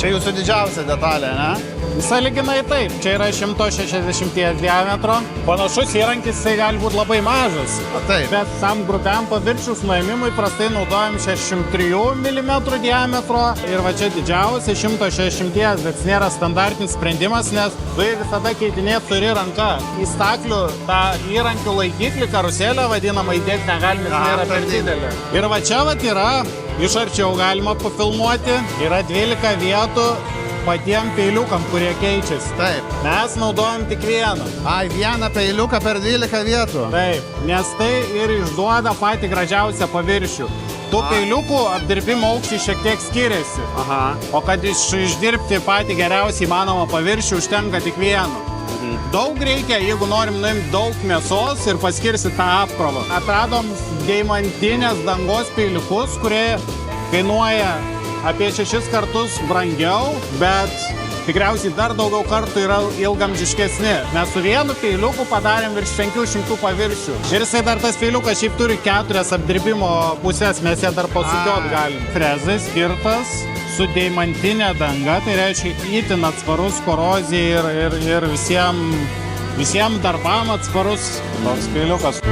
Čia jūsų didžiausia detalė, ne? Sąlyginai taip, čia yra 160 diametro. Panašus įrankis tai gali būti labai mažas. Taip. Bet tam grubiam paviršiaus nuėmimui prastai naudojam 63 mm diametro. Ir va čia didžiausia 160, bet nėra standartinis sprendimas, nes tu visada keitinėti turi ranka. Į staklių tą įrankių laikiklį, karuselę vadinamą, įdėti negalime, nes nėra per didelė. Ir va čia va yra, iš arčiau galima pafilmuoti, yra 12 vietų patiem peiliukam, kurie keičiasi. Taip. Mes naudojam tik vieną. Vieną peiliuką per 12 vietų. Taip, nes tai ir išduoda patį gražiausią paviršių. Tų peiliukų apdirbimo aukščiai šiek tiek skiriasi. O kad išdirbti patį geriausiai įmanomą paviršių, užtenka tik vieno. Daug reikia, jeigu norim nuimti daug mėsos ir paskirsi tą apkrovą. Atradom deimantinės dangos peiliukus, kurie kainuoja apie 6 kartus brangiau, bet tikriausiai dar daugiau kartų yra ilgamžiškesni. Mes su vienu peiliuku padarėm virš 500 paviršių. Ir jisai dar tas peiliukas šiaip turi 4 apdirbimo pusės, mes ją dar pasukiot galim. Frezai skirtas su deimantinė danga, tai reiškia itin atsparus korozijai ir visiems darbam atsparus toks peiliukas.